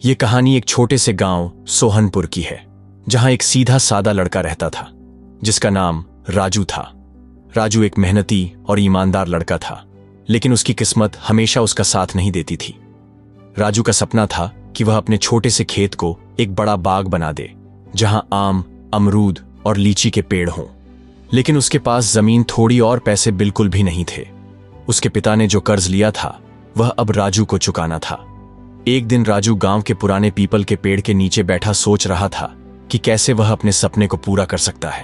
ये कहानी एक छोटे से गांव सोहनपुर की है, जहां एक सीधा सादा लड़का रहता था जिसका नाम राजू था। राजू एक मेहनती और ईमानदार लड़का था, लेकिन उसकी किस्मत हमेशा उसका साथ नहीं देती थी। राजू का सपना था कि वह अपने छोटे से खेत को एक बड़ा बाग बना दे, जहां आम, अमरूद और लीची के पेड़ हों। लेकिन उसके पास जमीन थोड़ी और पैसे बिल्कुल भी नहीं थे। उसके पिता ने जो कर्ज लिया था वह अब राजू को चुकाना था। एक दिन राजू गांव के पुराने पीपल के पेड़ के नीचे बैठा सोच रहा था कि कैसे वह अपने सपने को पूरा कर सकता है।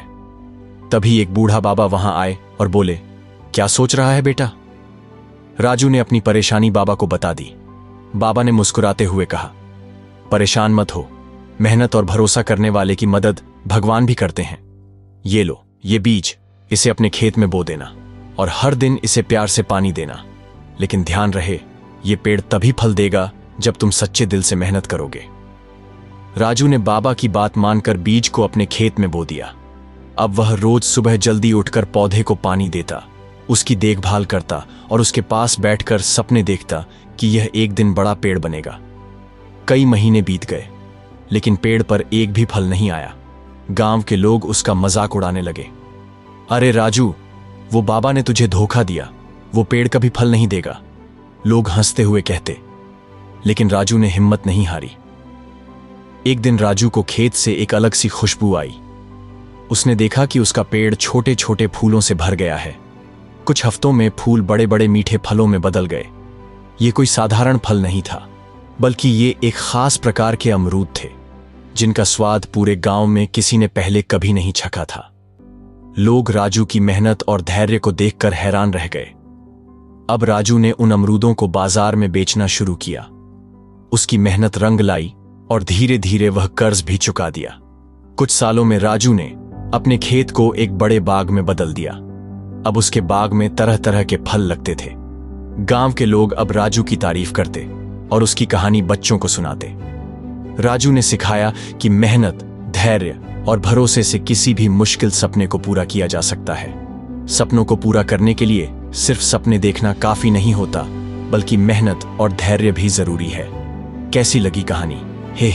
तभी एक बूढ़ा बाबा वहां आए और बोले, क्या सोच रहा है बेटा? राजू ने अपनी परेशानी बाबा को बता दी। बाबा ने मुस्कुराते हुए कहा, परेशान मत हो, मेहनत और भरोसा करने वाले की मदद भगवान भी करते हैं। ये लो, ये बीज, इसे अपने खेत में बो देना और हर दिन इसे प्यार से पानी देना। लेकिन ध्यान रहे, ये पेड़ तभी फल देगा जब तुम सच्चे दिल से मेहनत करोगे। राजू ने बाबा की बात मानकर बीज को अपने खेत में बो दिया। अब वह रोज सुबह जल्दी उठकर पौधे को पानी देता, उसकी देखभाल करता और उसके पास बैठकर सपने देखता कि यह एक दिन बड़ा पेड़ बनेगा। कई महीने बीत गए, लेकिन पेड़ पर एक भी फल नहीं आया। गांव के लोग उसका मजाक उड़ाने लगे। अरे राजू, वो बाबा ने तुझे धोखा दिया, वो पेड़ कभी फल नहीं देगा, लोग हंसते हुए कहते। लेकिन राजू ने हिम्मत नहीं हारी। एक दिन राजू को खेत से एक अलग सी खुशबू आई। उसने देखा कि उसका पेड़ छोटे छोटे फूलों से भर गया है। कुछ हफ्तों में फूल बड़े बड़े मीठे फलों में बदल गए। ये कोई साधारण फल नहीं था, बल्कि ये एक खास प्रकार के अमरूद थे, जिनका स्वाद पूरे गांव में किसी ने पहले कभी नहीं चखा था। लोग राजू की मेहनत और धैर्य को देखकर हैरान रह गए। अब राजू ने उन अमरूदों को बाजार में बेचना शुरू किया। उसकी मेहनत रंग लाई और धीरे धीरे वह कर्ज भी चुका दिया। कुछ सालों में राजू ने अपने खेत को एक बड़े बाग में बदल दिया। अब उसके बाग में तरह तरह के फल लगते थे। गांव के लोग अब राजू की तारीफ करते और उसकी कहानी बच्चों को सुनाते। राजू ने सिखाया कि मेहनत, धैर्य और भरोसे से किसी भी मुश्किल सपने को पूरा किया जा सकता है। सपनों को पूरा करने के लिए सिर्फ सपने देखना काफी नहीं होता, बल्कि मेहनत और धैर्य भी जरूरी है। कैसी लगी कहानी? हे